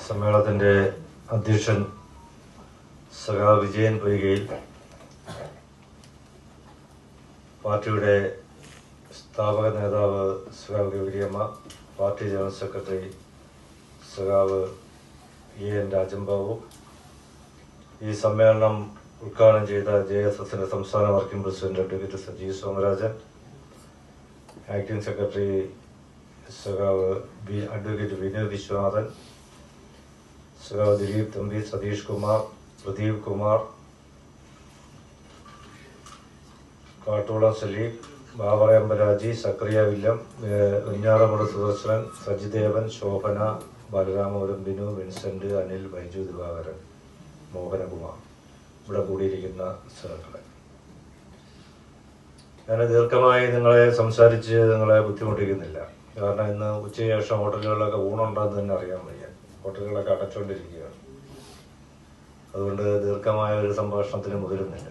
സമ്മേളനത്തിൻ്റെ അധ്യക്ഷൻ സഖാ വിജയൻ പൊയ്കയിൽ, പാർട്ടിയുടെ സ്ഥാപക നേതാവ് സഖാവ് ഗൗരിയമ്മ, പാർട്ടി ജനറൽ സെക്രട്ടറി സഖാവ് എൻ രാജംബാബു, ഈ സമ്മേളനം ഉദ്ഘാടനം ചെയ്ത JSSന്റെ സംസ്ഥാന working president advocate Sajeev Somarajan, acting secretary സഖാവ് അഡ്വക്കേറ്റ് വിനോദ് വിശ്വനാഥൻ, സഖാവ് ദിലീപ് തമ്പി, സതീഷ് കുമാർ, പ്രദീപ് കുമാർ, കാട്ടോളം സലീം, ബാബറയമ്പരാജി, സക്രിയ വില്ലം, വെഞ്ഞാറമുട സുദർശനൻ, സജിദേവൻ, ശോഭന, ബാലരാമപുരം ബിനു, വിൻസെന്റ്, അനിൽ, ബൈജു ദിവാകരൻ, മോഹനകുമാർ, ഇവിടെ കൂടിയിരിക്കുന്ന സഹകളെ, ഞാൻ ദീർഘമായി നിങ്ങളെ സംസാരിച്ച് നിങ്ങളെ ബുദ്ധിമുട്ടിക്കുന്നില്ല. കാരണം ഇന്ന് ഉച്ചയ്ക്ക് ശേഷം ഹോട്ടലുകളിലൊക്കെ ഊണുണ്ടെന്ന് തന്നെ അറിയാൻ വയ്യ. ഹോട്ടലുകളൊക്കെ അടച്ചുകൊണ്ടിരിക്കുകയാണ്. അതുകൊണ്ട് ദീർഘമായ ഒരു സംഭാഷണത്തിന് മുതിരുന്നില്ല.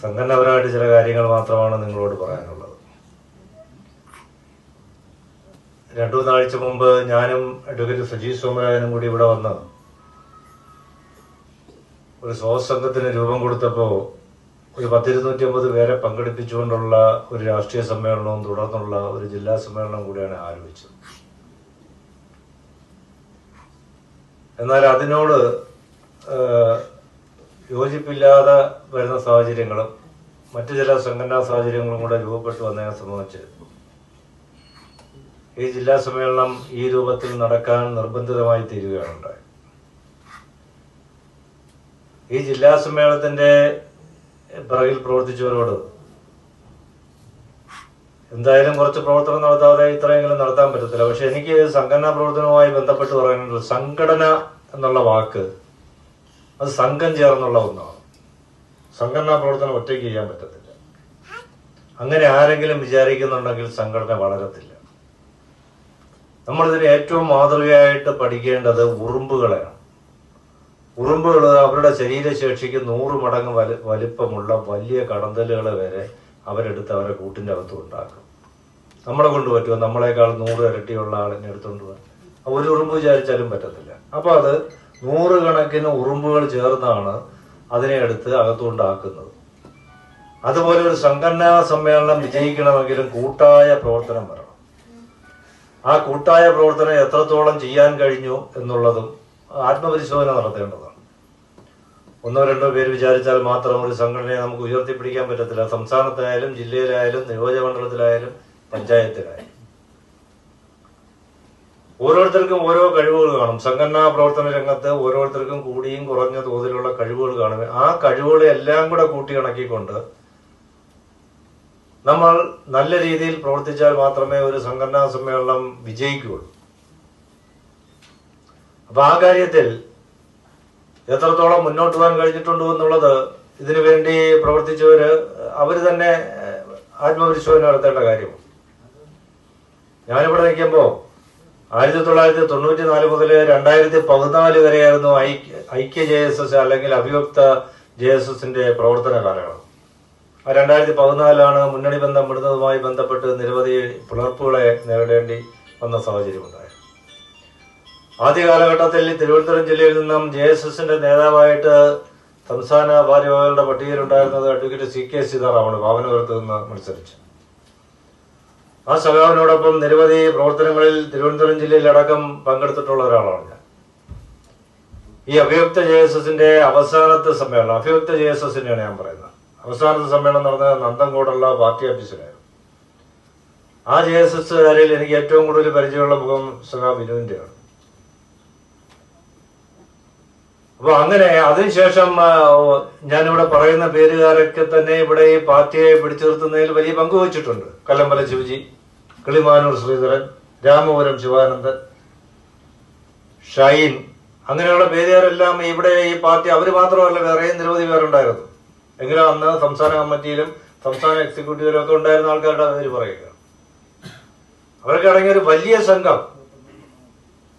സംഘടനാപരമായിട്ട് ചില കാര്യങ്ങൾ മാത്രമാണ് നിങ്ങളോട് പറയാനുള്ളത്. 2-3 ആഴ്ച മുമ്പ് ഞാനും അഡ്വക്കേറ്റ് സജീവ് സോമരാജനും കൂടി ഇവിടെ വന്ന് ഒരു സ്വാസംഘത്തിന് രൂപം കൊടുത്തപ്പോൾ ഒരു 10-250 പേരെ പങ്കെടുപ്പിച്ചുകൊണ്ടുള്ള ഒരു രാഷ്ട്രീയ സമ്മേളനവും തുടർന്നുള്ള ഒരു ജില്ലാ സമ്മേളനം കൂടിയാണ് ആലോചിച്ചത്. എന്നാൽ അതിനോട് യോജിപ്പില്ലാതെ വരുന്ന സാഹചര്യങ്ങളും മറ്റു ചില സംഘടനാ സാഹചര്യങ്ങളും കൂടെ രൂപപ്പെട്ടു വന്നതിനെ സംബന്ധിച്ച് ഈ ജില്ലാ സമ്മേളനം ഈ രൂപത്തിൽ നടക്കാൻ നിർബന്ധിതമായി തീരുകയാണ് ഉണ്ടായത്. ഈ ജില്ലാ സമ്മേളനത്തിന്റെ പിറകിൽ പ്രവർത്തിച്ചവരോട് എന്തായാലും കുറച്ച് പ്രവർത്തനം നടത്താതെ ഇത്രയെങ്കിലും നടത്താൻ പറ്റത്തില്ല. പക്ഷെ എനിക്ക് സംഘടനാ പ്രവർത്തനവുമായി ബന്ധപ്പെട്ട് പറയാനുള്ളത്, സംഘടന എന്നുള്ള വാക്ക് അത് സംഘം ചേർന്നുള്ള ഒന്നാണ്. സംഘടനാ പ്രവർത്തനം ഒറ്റയ്ക്ക് ചെയ്യാൻ പറ്റത്തില്ല. അങ്ങനെ ആരെങ്കിലും വിചാരിക്കുന്നുണ്ടെങ്കിൽ സംഘടന വളരത്തില്ല. നമ്മളിതിന് ഏറ്റവും മാതൃകയായിട്ട് പഠിക്കേണ്ടത് ഉറുമ്പുകളെയാണ്. ഉറുമ്പുകൾ അവരുടെ ശരീരശേഷിക്ക് 100 മടങ്ങ് വലിപ്പമുള്ള വലിയ കടന്തലുകൾ വരെ അവരെടുത്ത് അവരെ കൂട്ടിൻ്റെ അകത്ത് ഉണ്ടാക്കും. നമ്മളെ കൊണ്ട് പറ്റുമോ? നമ്മളെക്കാൾ 100 ഇരട്ടിയുള്ള ആളിനെ എടുത്തുകൊണ്ട് പോകാൻ ഒരു ഉറുമ്പ് വിചാരിച്ചാലും പറ്റത്തില്ല. അപ്പോൾ അത് 100 കണക്കിന് ഉറുമ്പുകൾ ചേർന്നാണ് അതിനെ എടുത്ത് അകത്തുകൊണ്ടാക്കുന്നത്. അതുപോലെ ഒരു സംഘടനാ സമ്മേളനം വിജയിക്കണമെങ്കിലും കൂട്ടായ പ്രവർത്തനം വരണം. ആ കൂട്ടായ പ്രവർത്തനം എത്രത്തോളം ചെയ്യാൻ കഴിഞ്ഞു എന്നുള്ളതും ആത്മപരിശോധന നടത്തേണ്ടതാണ്. 1-2 പേര് വിചാരിച്ചാൽ മാത്രം ഒരു സംഘടനയെ നമുക്ക് ഉയർത്തിപ്പിടിക്കാൻ പറ്റത്തില്ല. സംസ്ഥാനത്തായാലും ജില്ലയിലായാലും നിയോജകമണ്ഡലത്തിലായാലും പഞ്ചായത്തിലായാലും ഓരോരുത്തർക്കും ഓരോ കഴിവുകൾ കാണും. സംഘടനാ പ്രവർത്തന രംഗത്ത് ഓരോരുത്തർക്കും കൂടിയും കുറഞ്ഞ തോതിലുള്ള കഴിവുകൾ കാണും. ആ കഴിവുകളെ എല്ലാം കൂടെ കൂട്ടിയിണക്കിക്കൊണ്ട് നമ്മൾ നല്ല രീതിയിൽ പ്രവർത്തിച്ചാൽ മാത്രമേ ഒരു സംഘടനാ സമ്മേളനം വിജയിക്കുകയുള്ളൂ. അപ്പൊ ആ കാര്യത്തിൽ എത്രത്തോളം മുന്നോട്ട് പോകാൻ കഴിഞ്ഞിട്ടുണ്ടോ എന്നുള്ളത് ഇതിനു വേണ്ടി പ്രവർത്തിച്ചവര് അവര് തന്നെ ആത്മപരിശോധന നടത്തേണ്ട കാര്യമാണ്. ഞാനിവിടെ നിൽക്കുമ്പോൾ 1994 മുതൽ 2014 വരെയായിരുന്നു ഐക്യ JSS അല്ലെങ്കിൽ അഭിവക്ത JSSന്റെ പ്രവർത്തന കാലയളവ്. 2014 മുന്നണി ബന്ധം വിടുന്നതുമായി ബന്ധപ്പെട്ട് നിരവധി പിളർപ്പുകളെ നേരിടേണ്ടി വന്ന സാഹചര്യമുണ്ടായി. ആദ്യ കാലഘട്ടത്തിൽ തിരുവനന്തപുരം ജില്ലയിൽ നിന്നും JSSന്റെ നേതാവായിട്ട് സംസ്ഥാന ഭാരവാഹികളുടെ പട്ടികയിലുണ്ടായിരുന്നത് അഡ്വക്കേറ്റ് CK സീതാറാമാണ്. വാമനപുരത്ത് നിന്ന് മത്സരിച്ചു. ആ സഖാവിനോടൊപ്പം നിരവധി പ്രവർത്തനങ്ങളിൽ തിരുവനന്തപുരം ജില്ലയിലടക്കം പങ്കെടുത്തിട്ടുള്ള ഒരാളാണ് ഞാൻ. ഈ അഭിവക്ത JSSന്റെ അവസാനത്തെ സമ്മേളനം, അഭിവക്ത JSSന്റെയാണ് ഞാൻ പറയുന്നത്, അവസാനത്തെ സമ്മേളനം നടന്നത് നന്തൻകോടുള്ള പാർട്ടി ഓഫീസിലായിരുന്നു. ആ JSSകാരിൽ എനിക്ക് ഏറ്റവും കൂടുതൽ പരിചയമുള്ള മുഖം സഖാ വിനുവിന്റെയാണ്. അപ്പൊ അങ്ങനെ അതിനുശേഷം ഞാനിവിടെ പറയുന്ന പേരുകാരൊക്കെ തന്നെ ഇവിടെ ഈ പാർട്ടിയെ പിടിച്ചു നിർത്തുന്നതിൽ വലിയ പങ്ക് വഹിച്ചിട്ടുണ്ട്. കല്ലമ്പല ശിവജി, കിളിമാനൂർ ശ്രീധരൻ, രാമപുരം ശിവാനന്ദൻ, ഷൈൻ, അങ്ങനെയുള്ള പേരുകാരെല്ലാം ഇവിടെ ഈ പാർട്ടി, അവര് മാത്രമല്ല വേറെയും നിരവധി പേരുണ്ടായിരുന്നു. എങ്കിലും അന്ന് സംസ്ഥാന കമ്മിറ്റിയിലും സംസ്ഥാന എക്സിക്യൂട്ടീവിലും ഒക്കെ ഉണ്ടായിരുന്ന ആൾക്കാരുടെ പേര് പറയുക. അവരൊക്കെ അടങ്ങിയ ഒരു വലിയ സംഘം,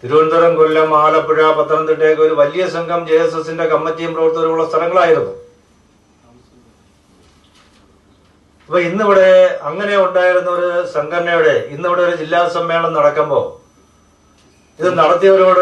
തിരുവനന്തപുരം, കൊല്ലം, ആലപ്പുഴ, പത്തനംതിട്ടയൊക്കെ ഒരു വലിയ സംഘം JSSന്റെ കമ്മിറ്റിയും പ്രവർത്തകരുമുള്ള സ്ഥലങ്ങളായിരുന്നു. അപ്പൊ ഇന്നിവിടെ അങ്ങനെ ഉണ്ടായിരുന്ന ഒരു സംഘടനയുടെ ഇന്നിവിടെ ഒരു ജില്ലാ സമ്മേളനം നടക്കുമ്പോൾ ഇത് നടത്തിയവരോട്